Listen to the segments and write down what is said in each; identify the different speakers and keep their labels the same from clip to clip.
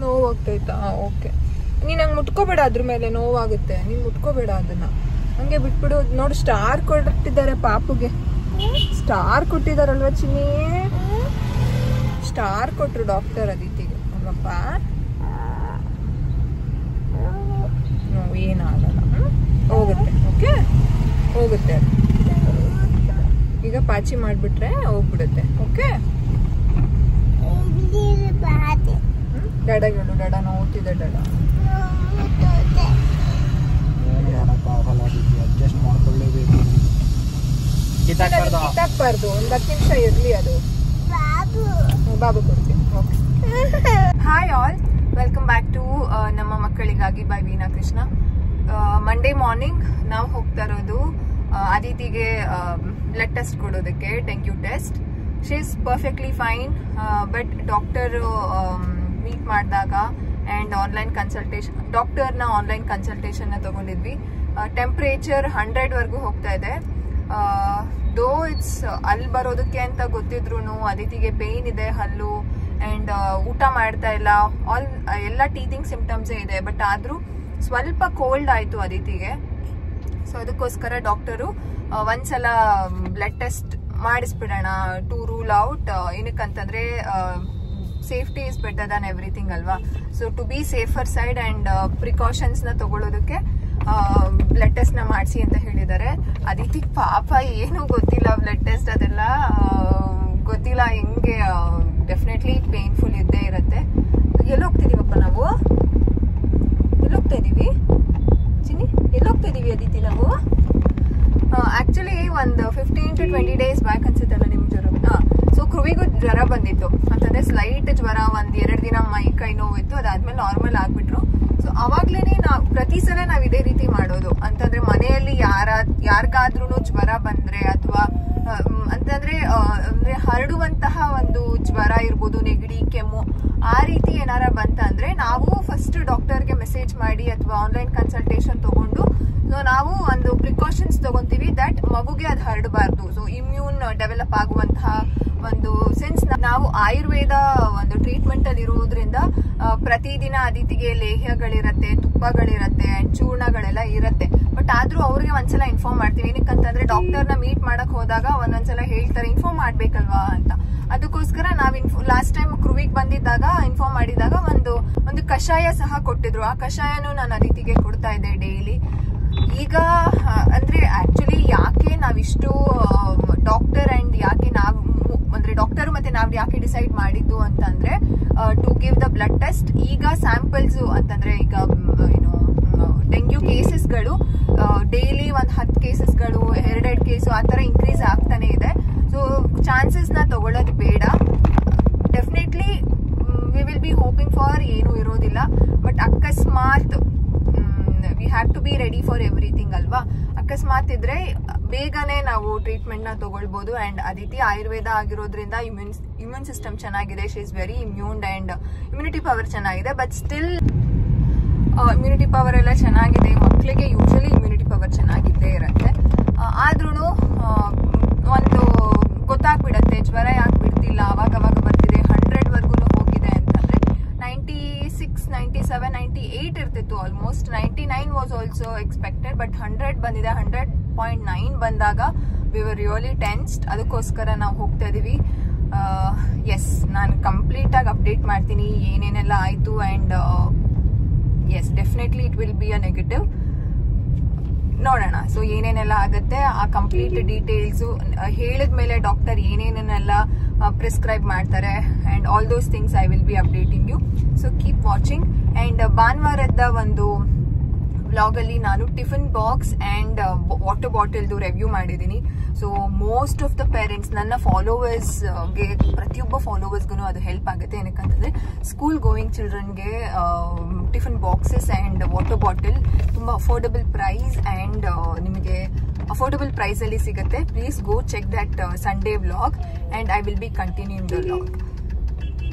Speaker 1: ನೋವಾಗ್ತೈತಾ? Okay, ನೀನು ಹಂಗೆ ಮುಟ್ಕೋಬೇಡ, ಅದ್ರ ಮೇಲೆ ನೋವಾಗುತ್ತೆ, ನೀನು ಮುಟ್ಕೋಬೇಡ ಅದನ್ನ, ಹಂಗೆ ಬಿಟ್ಬಿಡು. ನೋಡಿ ಸ್ಟಾರ್ ಕೊಟ್ಟಿದ್ದಾರೆ ಪಾಪುಗೆ, ಸ್ಟಾರ್ ಕೊಟ್ಟಿದಾರಲ್ವ ಚಿನ್ನಿ? ಸ್ಟಾರ್ ಕೊಟ್ರು ಡಾಕ್ಟರ್ ಅದಿತಿಗೆ ಅಲ್ವಪ್ಪ? ಏನಾಗಲ್ಲ, ಹೋಗುತ್ತೆ. ಓಕೆ, ಹೋಗುತ್ತೆ. ಈಗ ಪಾಚಿ ಮಾಡಿಬಿಟ್ರೆ ಹೋಗ್ಬಿಡುತ್ತೆ. ಓಕೆ, ಡಡಗಳು ಡಡ ನೋಡ್ತಿದ್ದೆ, ಡಡ ಕಿತ್ತಾಕ್ಬಾರ್ದು, ಒಂದು 10 ನಿಮಿಷ ಇರ್ಲಿ ಅದು. ಬಾಬು ಕೊಡ್ತೀನಿ. Okay, hi all, welcome back to ನಮ್ಮ ಮಕ್ಕಳಿಗಾಗಿ by Veena Krishna. Monday morning ನಾವು ಹೋಗ್ತಾ ಇರೋದು ಅದಿತಿಗೆ ಬ್ಲಡ್ ಟೆಸ್ಟ್ ಕೊಡೋದಕ್ಕೆ, dengue test. She is perfectly fine, but doctor meet ಮಾಡಿದಾಗ ಆ್ಯಂಡ್ ಆನ್ಲೈನ್ ಕನ್ಸಲ್ಟೇಷನ್, ಡಾಕ್ಟರ್ನ ಆನ್ಲೈನ್ ಕನ್ಸಲ್ಟೇಷನ್ನ ತಗೊಂಡಿದ್ವಿ. ಟೆಂಪ್ರೇಚರ್ 100ವರೆಗೂ ಹೋಗ್ತಾ ಇದೆ. ದೋ ಇಟ್ಸ್ ಅಲ್ಲಿ ಬರೋದಕ್ಕೆ ಅಂತ ಗೊತ್ತಿದ್ರು ಅದಿತಿಗೆ ಪೇನ್ ಇದೆ ಹಲ್ಲು, ಆ್ಯಂಡ್ ಊಟ ಮಾಡ್ತಾ ಇಲ್ಲ, ಎಲ್ಲ ಟೀತಿಂಗ್ ಸಿಂಪ್ಟಮ್ಸೇ ಇದೆ. ಬಟ್ ಆದರೂ ಸ್ವಲ್ಪ ಕೋಲ್ಡ್ ಆಯಿತು ಅದಿತಿಗೆ. ಸೊ ಅದಕ್ಕೋಸ್ಕರ ಡಾಕ್ಟರು ಒಂದ್ಸಲ ಬ್ಲಡ್ ಟೆಸ್ಟ್ ಮಾಡಿಸ್ಬಿಡೋಣ ಟು ರೂಲ್ ಔಟ್. ಏನಕ್ಕಂತಂದರೆ safety is better than everything ಅಲ್ವಾ? So to be safer side and ಪ್ರಿಕಾಷನ್ಸ್ನ ತಗೊಳ್ಳೋದಕ್ಕೆ ಬ್ಲಡ್ ಟೆಸ್ಟ್ನ ಮಾಡಿಸಿ ಅಂತ ಹೇಳಿದ್ದಾರೆ. ಅದಿತಿಗೆ ಪಾಪ ಏನೂ ಗೊತ್ತಿಲ್ಲ, ಬ್ಲಡ್ ಟೆಸ್ಟ್ ಅದೆಲ್ಲ ಗೊತ್ತಿಲ್ಲ ಹೆಂಗೆ. ಡೆಫಿನೆಟ್ಲಿ ಪೇನ್ಫುಲ್ ಇದ್ದೇ ಇರುತ್ತೆ. ಎಲ್ಲೋಗ್ತಿದೀವಪ್ಪ ನಾವು? ಎಲ್ಲೋಗ್ತಾ ಇದ್ದೀವಿ ಚಿನ್ನಿ? ಎಲ್ಲೋಗ್ತಾ ಇದ್ದೀವಿ ಅದಿತಿ ನಾವು? ಆ್ಯಕ್ಚುಲಿ ಒಂದು 15 to 20 days ಬ್ಯಾಕ್ ಅನ್ಸುತ್ತಲ್ಲ ನಿಮ್ಗೆ ಜ್ವರ. ಸೊ ಕೃವಿಗೂ ಜ್ವರ ಬಂದಿತ್ತು, ಅಂತಂದರೆ ಸ್ಲೈಟ್ ಜ್ವರ, 1-2 ದಿನ ಮೈ ಕೈ ನೋವಿತ್ತು, ಅದಾದ್ಮೇಲೆ ನಾರ್ಮಲ್ ಆಗಿಬಿಟ್ರು. ಸೊ ಅವಾಗ್ಲೇ ನಾವು ಪ್ರತಿ ಸಲ ನಾವು ಇದೇ ರೀತಿ ಮಾಡೋದು. ಅಂತಂದ್ರೆ ಮನೆಯಲ್ಲಿ ಯಾರಿಗಾದ್ರೂ ಜ್ವರ ಬಂದ್ರೆ ಅಥವಾ ಅಂತಂದ್ರೆ ಹರಡುವಂತಹ ಒಂದು ಜ್ವರ ಇರ್ಬೋದು, ನೆಗಡಿ, ಕೆಮ್ಮು, ಆ ರೀತಿ ಏನಾರ ಬಂತಂದ್ರೆ ನಾವು ಫಸ್ಟ್ ಡಾಕ್ಟರ್ಗೆ ಮೆಸೇಜ್ ಮಾಡಿ ಅಥವಾ ಆನ್ಲೈನ್ ಕನ್ಸಲ್ಟೇಷನ್ ತಗೊಂಡು ನಾವು ಒಂದು ಪ್ರಿಕಾಷನ್ಸ್ ತಗೊಂತೀವಿ ದಟ್ ಮಗುಗೆ ಅದು ಹರಡಬಾರ್ದು. ಸೊ ಇಮ್ಯೂನ್ ಡೆವಲಪ್ ಆಗುವಂತಹ ಒಂದು ಸೆನ್ಸ್ ನಾವು ಆಯುರ್ವೇದ ಒಂದು ಟ್ರೀಟ್ಮೆಂಟ್ ಅಲ್ಲಿ ಇರುವುದರಿಂದ ಪ್ರತಿದಿನ ಅದಿತಿಗೆ ಲೇಹ್ಯಗಳಿರತ್ತೆ, ತುಪ್ಪಗಳಿರತ್ತೆ, ಚೂರ್ಣಗಳೆಲ್ಲ ಇರತ್ತೆ. ಬಟ್ ಆದ್ರೂ ಅವ್ರಿಗೆ ಒಂದ್ಸಲ ಇನ್ಫಾರ್ಮ್ ಮಾಡ್ತೀವಿ. ಏನಕ್ಕಂತಂದ್ರೆ ಡಾಕ್ಟರ್ನ ಮೀಟ್ ಮಾಡಕ್ ಹೋದಾಗ ಒಂದೊಂದ್ಸಲ ಹೇಳ್ತಾರೆ ಇನ್ಫಾರ್ಮ್ ಮಾಡ್ಬೇಕಲ್ವಾ ಅಂತ. ಅದಕ್ಕೋಸ್ಕರ ನಾವ್ ಲಾಸ್ಟ್ ಟೈಮ್ ಕೃವಿಗ್ ಬಂದಿದ್ದಾಗ ಇನ್ಫಾರ್ಮ್ ಮಾಡಿದಾಗ ಒಂದು ಕಷಾಯ ಸಹ ಕೊಟ್ಟಿದ್ರು. ಆ ಕಷಾಯನು ನಾನು ಅದಿತಿಗೆ ಕೊಡ್ತಾ ಇದ್ದೆ ಡೈಲಿ. ಈಗ ಅಂದ್ರೆ ಆಕ್ಚುಲಿ ಯಾಕೆ ನಾವಿಷ್ಟು ಡಾಕ್ಟರ್ ಅಂಡ್ ಯಾಕೆ ನಾವು ಅಂದ್ರೆ ಡಾಕ್ಟರ್ ಮತ್ತೆ ನಾವು ಯಾಕೆ ಡಿಸೈಡ್ ಮಾಡಿದ್ದು ಅಂತಂದ್ರೆ to give the blood test. ಈಗ ಸ್ಯಾಂಪಲ್ಸ್ ಅಂತಂದ್ರೆ ಈಗ ಏನು ಡೆಂಗ್ಯೂ ಕೇಸಸ್ಗಳು ಡೈಲಿ 10 ಕೇಸಸ್ಗಳು, 2 ಕೇಸು ಆ ಥರ ಇನ್ಕ್ರೀಸ್ ಆಗ್ತಾನೆ ಇದೆ. ಸೊ ಚಾನ್ಸಸ್ನ ತಗೊಳ್ಳೋದು ಬೇಡ. Definitely we will be hoping for ಏನೂ ಇರೋದಿಲ್ಲ. ಬಟ್ ಅಕಸ್ಮಾತ್ we have to be ready for everything ಅಲ್ವಾ? ಅಕಸ್ಮಾತ್ ಇದ್ರೆ ಬೇಗನೆ ನಾವು ಟ್ರೀಟ್ಮೆಂಟ್ ನ ತಗೊಳ್ಬಹುದು. ಅಂಡ್ ಅದಿತಿ ಆಯುರ್ವೇದ ಆಗಿರೋದ್ರಿಂದ ಇಮ್ಯೂನ್ ಸಿಸ್ಟಮ್ ಚೆನ್ನಾಗಿದೆ. She is very immuned and immunity power ಚೆನ್ನಾಗಿದೆ. ಬಟ್ ಸ್ಟಿಲ್ ಇಮ್ಯುನಿಟಿ ಪವರ್ ಎಲ್ಲ ಚೆನ್ನಾಗಿದೆ. ಮಕ್ಕಳಿಗೆ ಯೂಶಲಿ ಇಮ್ಯುನಿಟಿ ಪವರ್ ಚೆನ್ನಾಗಿದ್ದೇ ಇರುತ್ತೆ. ಆದ್ರೂ ಒಂದು ಗೊತ್ತಾಗ್ಬಿಡತ್ತೆ ಜ್ವರ ಯಾಕೆ ಬಿಡ್ತಿಲ್ಲ, ಅವಾಗ ಬರ್ತಿದೆ, 100ವರೆಗೂ ಹೋಗಿದೆ ಅಂತಂದ್ರೆ 96, 97, 98 ಇರ್ತಿತ್ತು. Almost 99 was also expected. But 100 ಬಂದಿದೆ. 100.9 ಬಂದಾಗ ವಿ ವರ್ ರಿಯಲಿ ಟೆನ್ಸ್ಡ್. ಅದಕ್ಕೋಸ್ಕರ ನಾವು ಹೋಗ್ತಾ ಇದೀವಿ. ಎಸ್, ನಾನು ಕಂಪ್ಲೀಟ್ ಆಗಿ ಅಪ್ಡೇಟ್ ಮಾಡ್ತೀನಿ ಏನೇನೆಲ್ಲ ಆಯ್ತು. And yes, definitely it will be a negative. ನೋಡೋಣ ಸೊ ಏನೇನೆಲ್ಲ ಆಗುತ್ತೆ. ಆ ಕಂಪ್ಲೀಟ್ ಡೀಟೇಲ್ಸು ಹೇಳಿದ್ಮೇಲೆ ಡಾಕ್ಟರ್ ಏನೇನೆಲ್ಲ ಪ್ರಿಸ್ಕ್ರೈಬ್ ಮಾಡ್ತಾರೆ and all those things I will be updating you. So keep watching. And ಭಾನುವಾರದ ಒಂದು ವ್ಲಾಗಲ್ಲಿ ನಾನು ಟಿಫಿನ್ ಬಾಕ್ಸ್ ಅಂಡ್ ವಾಟರ್ ಬಾಟಲ್ದು ರಿವ್ಯೂ ಮಾಡಿದ್ದೀನಿ. So most of the parents, ನನ್ನ ಫಾಲೋವರ್ಸ್ಗೆ, ಪ್ರತಿಯೊಬ್ಬ ಫಾಲೋವರ್ಸ್ಗೂ ಅದು ಹೆಲ್ಪ್ ಆಗುತ್ತೆ. ಏನಕ್ಕಂತಂದರೆ ಸ್ಕೂಲ್ ಗೋಯಿಂಗ್ ಚಿಲ್ಡ್ರನ್ಗೆ tiffin boxes and water bottle ತುಂಬ ಅಫೋರ್ಡಬಲ್ ಪ್ರೈಸ್ ಆ್ಯಂಡ್ ನಿಮಗೆ ಅಫೋರ್ಡಬಲ್ ಪ್ರೈಸಲ್ಲಿ ಸಿಗುತ್ತೆ. Please go check that Sunday vlog and I will be continuing the vlog.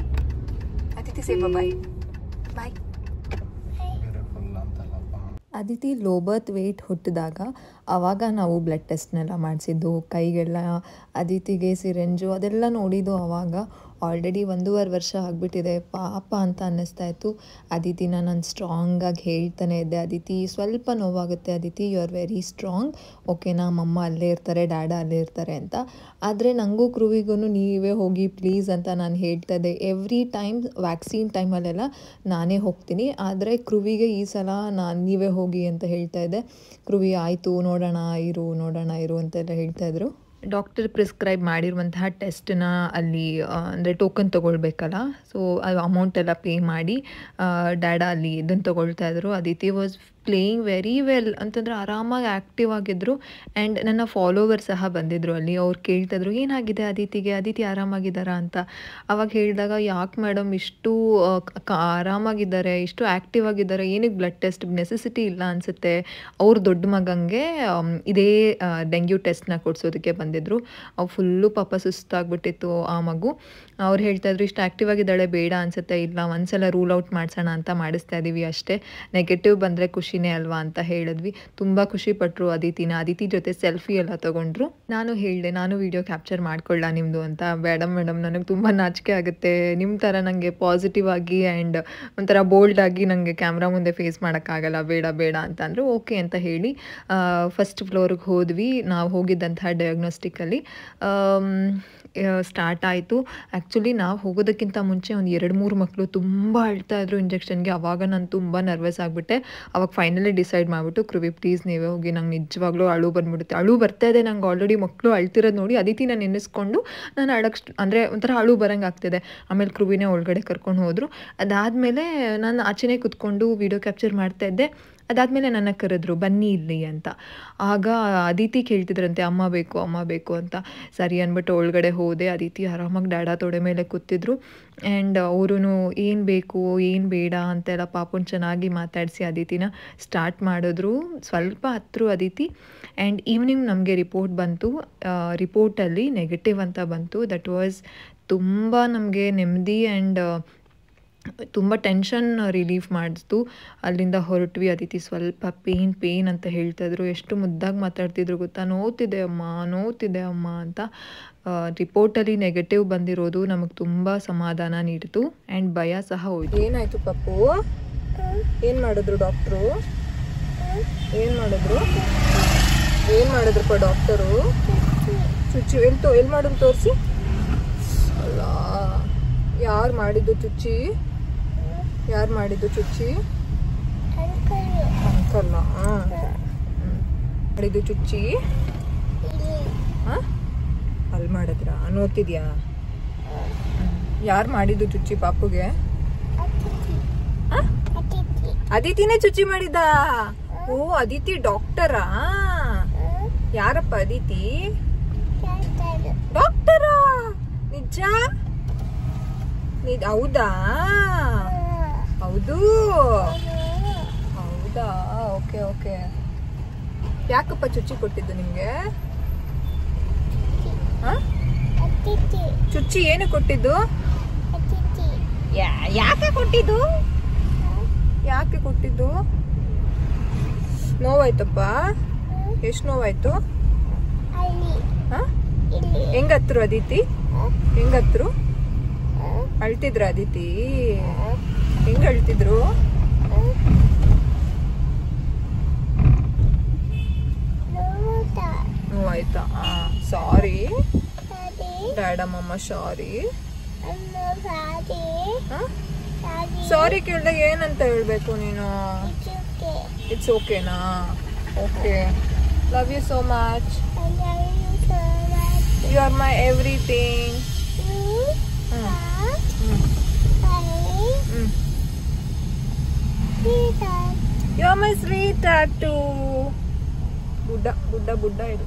Speaker 1: Atithi say bye bye. Aditi low birth weight ಹುಟ್ಟಿದಾಗ ಆವಾಗ ನಾವು ಬ್ಲಡ್ ಟೆಸ್ಟ್ನೆಲ್ಲ ಮಾಡಿಸಿದ್ದು, ಕೈಗೆಲ್ಲ ಅದಿತಿಗೆ ಸಿರೆಂಜು ಅದೆಲ್ಲ ನೋಡಿದ್ದು. ಆವಾಗ
Speaker 2: ಆಲ್ರೆಡಿ 1.5 ವರ್ಷ ಆಗಿಬಿಟ್ಟಿದೆ. ಪಾಪ ಅಂತ ಅನ್ನಿಸ್ತಾ ಇತ್ತು. ಅದಿತಿನ ನಾನು ಸ್ಟ್ರಾಂಗಾಗಿ ಹೇಳ್ತಾನೆ ಇದ್ದೆ, ಅದಿತಿ ಸ್ವಲ್ಪ ನೋವಾಗುತ್ತೆ Aditi, you are very strong, ಓಕೆನಾ, ಮಮ್ಮ ಅಲ್ಲೇ ಇರ್ತಾರೆ, ಡ್ಯಾಡ ಅಲ್ಲೇ ಇರ್ತಾರೆ ಅಂತ. ಆದರೆ ನನಗೂ ಕ್ರೂವಿಗೂ ನೀವೇ ಹೋಗಿ ಪ್ಲೀಸ್ ಅಂತ ನಾನು ಹೇಳ್ತಾ ಇದ್ದೆ. ಎವ್ರಿ ಟೈಮ್ ವ್ಯಾಕ್ಸಿನ್ ಟೈಮಲ್ಲೆಲ್ಲ ನಾನೇ ಹೋಗ್ತೀನಿ, ಆದರೆ ಕ್ರೂವಿಗೆ ಈ ಸಲ ನೀವೇ ಹೋಗಿ ಅಂತ ಹೇಳ್ತಾ ಇದ್ದೆ. ಕ್ರೂವಿ ಆಯಿತು ನೋಡೋಣ ಇರು ಅಂತೆಲ್ಲ ಹೇಳ್ತಾಯಿದ್ರು. ಡಾಕ್ಟರ್ ಪ್ರಿಸ್ಕ್ರೈಬ್ ಮಾಡಿರುವಂತಹ ಟೆಸ್ಟನ್ನ ಅಲ್ಲಿ ಅಂದರೆ ಟೋಕನ್ ತೊಗೊಳ್ಬೇಕಲ್ಲ, ಸೊ ಅದು ಅಮೌಂಟೆಲ್ಲ ಪೇ ಮಾಡಿ ಡ್ಯಾಡ ಅಲ್ಲಿ ಇದನ್ನು ತೊಗೊಳ್ತಾಯಿದ್ರು. Aditi was playing very well ಅಂತಂದರೆ ಆರಾಮಾಗಿ ಆ್ಯಕ್ಟಿವ್ ಆಗಿದ್ದರು. ಆ್ಯಂಡ್ ನನ್ನ ಫಾಲೋವರ್ ಸಹ ಬಂದಿದ್ದರು ಅಲ್ಲಿ. ಅವ್ರು ಕೇಳ್ತಾಯಿದ್ರು ಏನಾಗಿದೆ ಅದಿತಿ ಆರಾಮಾಗಿದ್ದಾರಾ ಅಂತ. ಅವಾಗ ಹೇಳಿದಾಗ ಯಾಕೆ ಮೇಡಮ್ ಇಷ್ಟು ಆರಾಮಾಗಿದ್ದಾರೆ, ಇಷ್ಟು ಆ್ಯಕ್ಟಿವ್ ಆಗಿದ್ದಾರೆ, ಏನಕ್ಕೆ ಬ್ಲಡ್ ಟೆಸ್ಟ್ ನೆಸೆಸಿಟಿ ಇಲ್ಲ ಅನಿಸುತ್ತೆ. ಅವ್ರ ದೊಡ್ಡ ಮಗಂಗೆ ಇದೇ ಡೆಂಗ್ಯೂ ಟೆಸ್ಟ್ನ ಕೊಡಿಸೋದಕ್ಕೆ ಬಂದಿದ್ದರು. ಅವು ಫುಲ್ಲು ಪಾಪ ಸುಸ್ತಾಗ್ಬಿಟ್ಟಿತ್ತು ಆ ಮಗು. ಅವ್ರು ಹೇಳ್ತಾಯಿದ್ರು ಇಷ್ಟು ಆ್ಯಕ್ಟಿವ್ ಆಗಿದ್ದಾಳೆ, ಬೇಡ ಅನಿಸುತ್ತೆ, ಇಲ್ಲ ಒಂದ್ಸಲ ರೂಲ್ ಔಟ್ ಮಾಡಿಸೋಣ ಅಂತ ಮಾಡಿಸ್ತಾ ಇದ್ದೀವಿ ಅಷ್ಟೇ, ನೆಗೆಟಿವ್ ಬಂದರೆ ಖುಷಿನೇ ಅಲ್ವಾ ಅಂತ ಹೇಳಿದ್ವಿ. ತುಂಬ ಖುಷಿಪಟ್ಟರು ಅದಿತಿ ಜೊತೆ ಸೆಲ್ಫಿ ಎಲ್ಲ ತೊಗೊಂಡ್ರು. ನಾನು ಹೇಳಿದೆ ನಾನು ವಿಡಿಯೋ ಕ್ಯಾಪ್ಚರ್ ಮಾಡ್ಕೊಳ್ಳ ನಿಮ್ಮದು ಅಂತ. ಬೇಡ ಮೇಡಮ್, ನನಗೆ ತುಂಬ ನಾಚಿಕೆ ಆಗುತ್ತೆ, ನಿಮ್ಮ ಥರ ನನಗೆ ಪಾಸಿಟಿವ್ ಆಗಿ ಆ್ಯಂಡ್ ಒಂಥರ ಬೋಲ್ಡಾಗಿ ನನಗೆ ಕ್ಯಾಮ್ರಾ ಮುಂದೆ ಫೇಸ್ ಮಾಡೋಕ್ಕಾಗಲ್ಲ, ಬೇಡ ಅಂತ ಅಂದರು. ಓಕೆ ಅಂತ ಹೇಳಿ ಫಸ್ಟ್ ಫ್ಲೋರ್ಗೆ ಹೋದ್ವಿ. ನಾವು ಹೋಗಿದ್ದಂತಹ ಡಯಾಗ್ನೋಸ್ಟಿಕಲ್ಲಿ ಸ್ಟಾರ್ಟ್ ಆಯಿತು. ಆ್ಯಕ್ಚುಲಿ ನಾವು ಹೋಗೋದಕ್ಕಿಂತ ಮುಂಚೆ ಒಂದು 2-3 ಮಕ್ಕಳು ತುಂಬ ಅಳ್ತಾಯಿದ್ರು ಇಂಜೆಕ್ಷನ್ಗೆ. ಆವಾಗ ನಾನು ತುಂಬ ನರ್ವಸ್ ಆಗಿಬಿಟ್ಟೆ. ಅವಾಗ ಫೈನಲಿ ಡಿಸೈಡ್ ಮಾಡಿಬಿಟ್ಟು ಕ್ರೂವಿ ಪ್ಲೀಸ್ ನೀವೇ ಹೋಗಿ, ನಂಗೆ ನಿಜವಾಗ್ಲೂ ಅಳು ಬರ್ತಾ ಇದೆ. ನಂಗೆ ಆಲ್ರೆಡಿ ಮಕ್ಕಳು ಅಳ್ತಿರೋದು ನೋಡಿ ಅದಿತಿನ ನೆನೆಸ್ಕೊಂಡು ನಾನು ಅಂದರೆ ಒಂಥರ ಅಳು ಬರಂಗೆ ಆಗ್ತಿದೆ. ಆಮೇಲೆ ಕ್ರೂವಿನೇ ಒಳಗಡೆ ಕರ್ಕೊಂಡು ಹೋದರು. ಅದಾದಮೇಲೆ ನಾನು ಆಚೆನೇ ಕೂತ್ಕೊಂಡು ವೀಡಿಯೋ ಕ್ಯಾಪ್ಚರ್ ಮಾಡ್ತಾಯಿದ್ದೆ. ಅದಾದಮೇಲೆ ನನ್ನ ಕರೆದ್ರು ಬನ್ನಿ ಇಲ್ಲಿ ಅಂತ. ಆಗ ಅದಿತಿ ಕೇಳ್ತಿದ್ರಂತೆ ಅಮ್ಮ ಬೇಕು ಅಂತ. ಸರಿ ಅಂದ್ಬಿಟ್ಟು ಒಳಗಡೆ ಹೋದೆ. ಅದಿತಿ ಆರಾಮಾಗಿ ಡ್ಯಾಡ ತೊಡೆ ಮೇಲೆ ಕೂತಿದ್ರು. ಆ್ಯಂಡ್ ಅವರು ಏನು ಬೇಕು ಏನು ಬೇಡ ಅಂತೆಲ್ಲ ಪಾಪುನ್ ಚೆನ್ನಾಗಿ ಮಾತಾಡಿಸಿ ಅದಿತಿನ ಸ್ಟಾರ್ಟ್ ಮಾಡಿದ್ರು. ಸ್ವಲ್ಪ ಹತ್ರು ಅದಿತಿ. ಆ್ಯಂಡ್ ಈವ್ನಿಂಗ್ ನಮಗೆ ರಿಪೋರ್ಟ್ ಬಂತು. ರಿಪೋರ್ಟಲ್ಲಿ ನೆಗೆಟಿವ್ ಅಂತ ಬಂತು. ದಟ್ ವಾಸ್ ತುಂಬ ನಮಗೆ ನೆಮ್ಮದಿ ಆ್ಯಂಡ್ ತುಂಬ ಟೆನ್ಷನ್ ರಿಲೀಫ್ ಮಾಡಿಸ್ತು. ಅಲ್ಲಿಂದ ಹೊರಟ್ವಿ. ಅದಿತಿ ಸ್ವಲ್ಪ ಪೇನ್ ಅಂತ ಹೇಳ್ತಾಯಿದ್ರು. ಎಷ್ಟು ಮುದ್ದಾಗಿ ಮಾತಾಡ್ತಿದ್ರು ಗೊತ್ತಾ, ನೋವ್ತಿದೆ ಅಮ್ಮ ಅಂತ. ರಿಪೋರ್ಟಲ್ಲಿ ನೆಗೆಟಿವ್ ಬಂದಿರೋದು ನಮಗೆ ತುಂಬ ಸಮಾಧಾನ ನೀಡಿತು ಆ್ಯಂಡ್ ಭಯ ಸಹ ಹೋಯ್ತು.
Speaker 1: ಏನಾಯಿತು ಪಪ್ಪು? ಏನು ಮಾಡಿದ್ರು ಡಾಕ್ಟ್ರು? ಏನು ಮಾಡಿದ್ರಪ್ಪ ಡಾಕ್ಟರು? ಚುಚ್ಚಿ ಎಲ್ಲಿ ಮಾಡಿದ್ರು ತೋರಿಸಿ. ಅಲ್ಲ, ಯಾರು ಮಾಡಿದ್ದು ಚುಚ್ಚಿ? ಅಂಕಲ್ಲ ಮಾಡಿದ್ದು ಚುಚ್ಚಿ? ಅಲ್ಲಿ ಮಾಡಿದ್ರಾ? ನೋಡ್ತಿದ್ಯಾ? ಯಾರು ಮಾಡಿದ್ದು ಚುಚ್ಚಿ ಪಾಪುಗೆ? ಅದಿತಿನೇ ಚುಚ್ಚಿ ಮಾಡಿದ? ಓ, ಅದಿತಿ ಡಾಕ್ಟರಾ? ಯಾರಪ್ಪ ಅದಿತಿ? ಡಾಕ್ಟರಾ? ನಿಜ? ಹೌದಾ? ಓಕೆ. ಯಾಕಪ್ಪ ಚುಚ್ಚಿ ಕೊಟ್ಟಿದ್ದು ನಿಮ್ಗೆ? ಚುಚ್ಚಿ ಏನು ಕೊಟ್ಟಿದ್ದು? ಯಾಕೆ ಕೊಟ್ಟಿದ್ದು? ನೋವಾಯ್ತಪ್ಪ? ಎಷ್ಟು ನೋವಾಯ್ತು? ಹೆಂಗತ್ರು ಅದಿತಿ? ಅಳ್ತಿದ್ರ ಅದಿತಿ? ಹೆಂಗ ಅಳ್ತಿದ್ರು? ನೋವಾಯ್ತಾ? ಸಾರಿ ಡ್ಯಾಡ ಮಮ್ಮ, ಸಾರಿ ಕೇಳ್ದಾಗ ಏನಂತ ಹೇಳ್ಬೇಕು ನೀನು? ಇಟ್ಸ್ ಓಕೆನಾ? Okay, love you so much. You are my everything. You are my sweetheart too. Buddha ಇದು.